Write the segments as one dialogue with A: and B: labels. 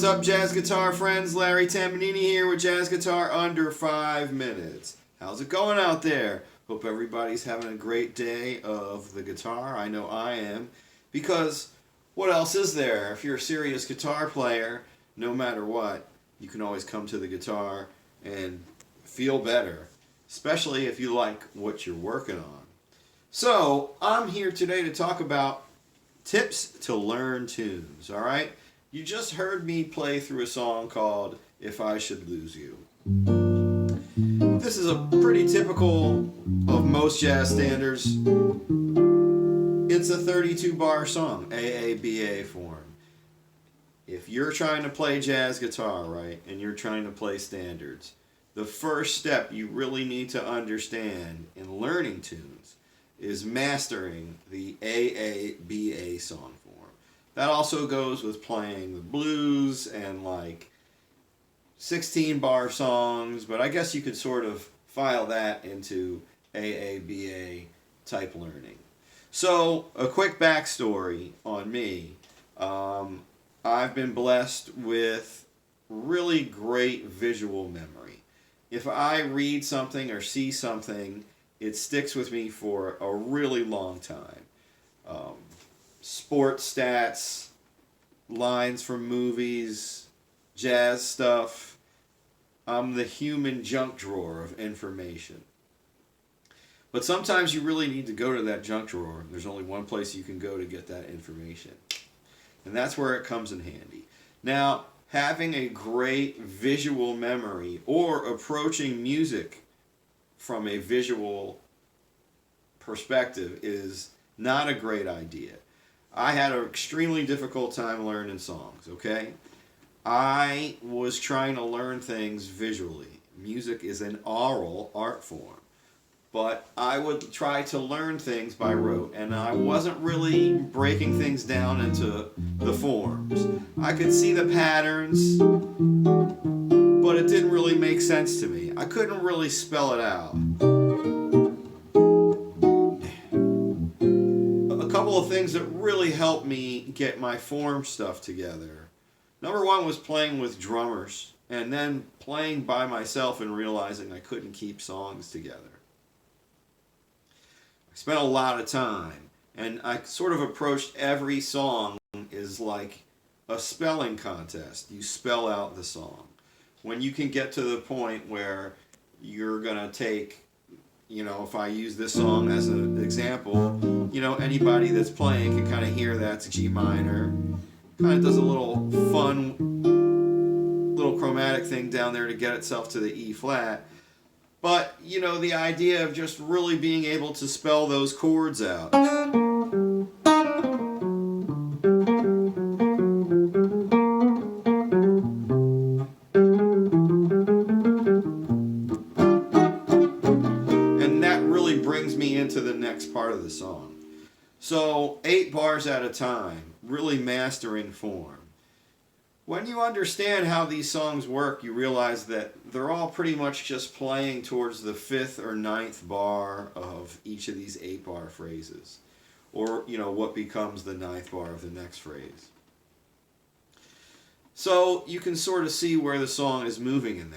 A: what's up, jazz guitar friends? Larry Tambanini here with Jazz Guitar Under 5 Minutes. How's it going out there? Hope everybody's having a great day of the guitar. I know I am. Because what else is there? If you're a serious guitar player, no matter what, you can always come to the guitar and feel better. Especially if you like what you're working on. So, I'm here today to talk about tips to learn tunes, alright? You just heard me play through a song called If I Should Lose You. This is a pretty typical of most jazz standards. It's a 32 bar song, AABA form. If you're trying to play jazz guitar, right, and you're trying to play standards, the first step you really need to understand in learning tunes is mastering the AABA song form. That also goes with playing the blues and like 16 bar songs, but I guess you could sort of file that into AABA type learning. So, a quick backstory on me. I've been blessed with really great visual memory. If I read something or see something, it sticks with me for a really long time. Sports stats, lines from movies, jazz stuff. I'm the human junk drawer of information. But sometimes you really need to go to that junk drawer. There's only one place you can go to get that information. And that's where it comes in handy. Now, having a great visual memory or approaching music from a visual perspective is not a great idea. I had an extremely difficult time learning songs, okay? I was trying to learn things visually. Music is an oral art form. But I would try to learn things by rote, and I wasn't really breaking things down into the forms. I could see the patterns, but it didn't really make sense to me. I couldn't really spell it out. A couple of things that really helped me get my form stuff together. Number one was playing with drummers, and then playing by myself and realizing I couldn't keep songs together. I spent a lot of time, and I sort of approached every song as like a spelling contest. You spell out the song. When you can get to the point where you're going to take, if I use this song as an example, anybody that's playing can kind of hear that's G minor. Kind of does a little fun, little chromatic thing down there to get itself to the E flat. But, the idea of just really being able to spell those chords out. And that really brings me into the next part of the song. So, 8 bars at a time, really mastering form. When you understand how these songs work, you realize that they're all pretty much just playing towards the 5th or 9th bar of each of these 8 bar phrases. Or, what becomes the 9th bar of the next phrase. So, you can sort of see where the song is moving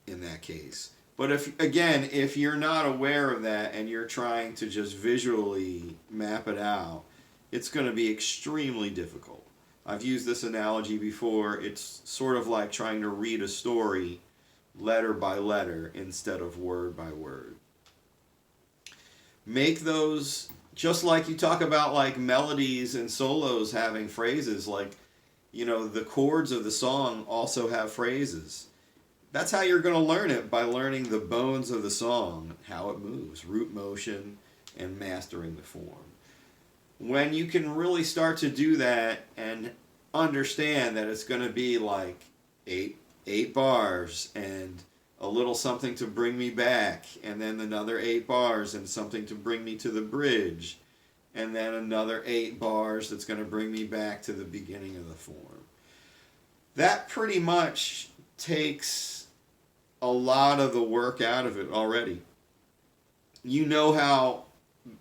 A: in that case. But if you're not aware of that and you're trying to just visually map it out, it's going to be extremely difficult. I've used this analogy before. It's sort of like trying to read a story letter by letter instead of word by word. Make those, just like you talk about like melodies and solos having phrases, like, the chords of the song also have phrases. That's how you're going to learn it, by learning the bones of the song, how it moves, root motion, and mastering the form. When you can really start to do that and understand that it's going to be like eight bars and a little something to bring me back, and then another 8 bars and something to bring me to the bridge, and then another 8 bars that's going to bring me back to the beginning of the form. That pretty much takes a lot of the work out of it already. You know how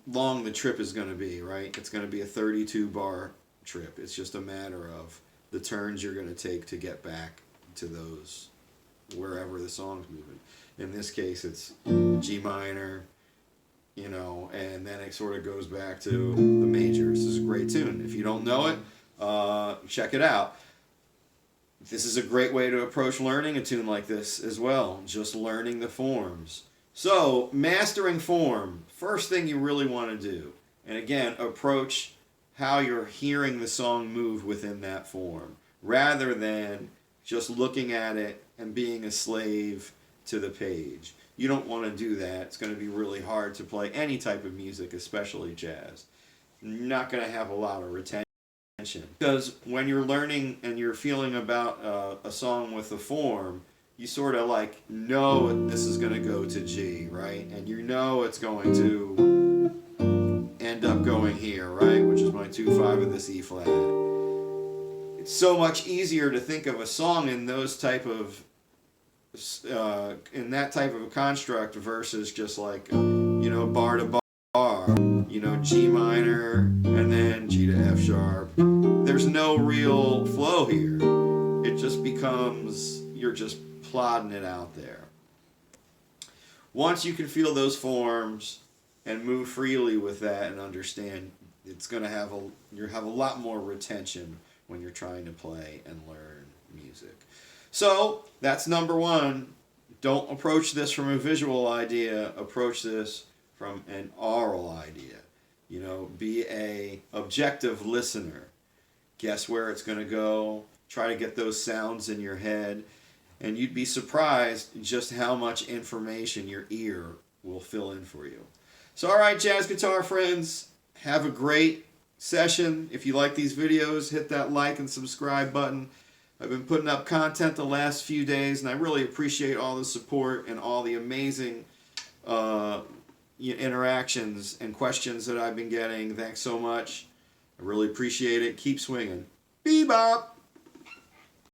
A: long the trip is going to be, right? It's going to be a 32 bar trip. It's just a matter of the turns you're going to take to get back to those, wherever the song's moving. In this case, it's G minor, you know, and then it sort of goes back to the majors. This is a great tune. If you don't know it, check it out. This is a great way to approach learning a tune like this as well, just learning the forms. So, mastering form, first thing you really want to do, and again, approach how you're hearing the song move within that form, rather than just looking at it and being a slave to the page. You don't want to do that. It's going to be really hard to play any type of music, especially jazz. You're not going to have a lot of retention. Because when you're learning and you're feeling about a song with a form, you sort of like know this is going to go to G, right? And you know it's going to end up going here, right? Which is my 2-5 of this E flat. It's so much easier to think of a song in those type of in that type of a construct versus just like, you know, bar to bar, you know, G minor and then G to F sharp. There's no real flow here. It just becomes, you're just plodding it out there. Once you can feel those forms and move freely with that and understand, it's going to have you have a lot more retention when you're trying to play and learn music. So that's number one. Don't approach this from a visual idea. Approach this from an aural idea. You know, be a objective listener. Guess where it's going to go. Try to get those sounds in your head. And you'd be surprised just how much information your ear will fill in for you. So, all right, jazz guitar friends, have a great session. If you like these videos, hit that like and subscribe button. I've been putting up content the last few days, and I really appreciate all the support and all the amazing interactions and questions that I've been getting. Thanks so much. I really appreciate it. Keep swinging. Bebop!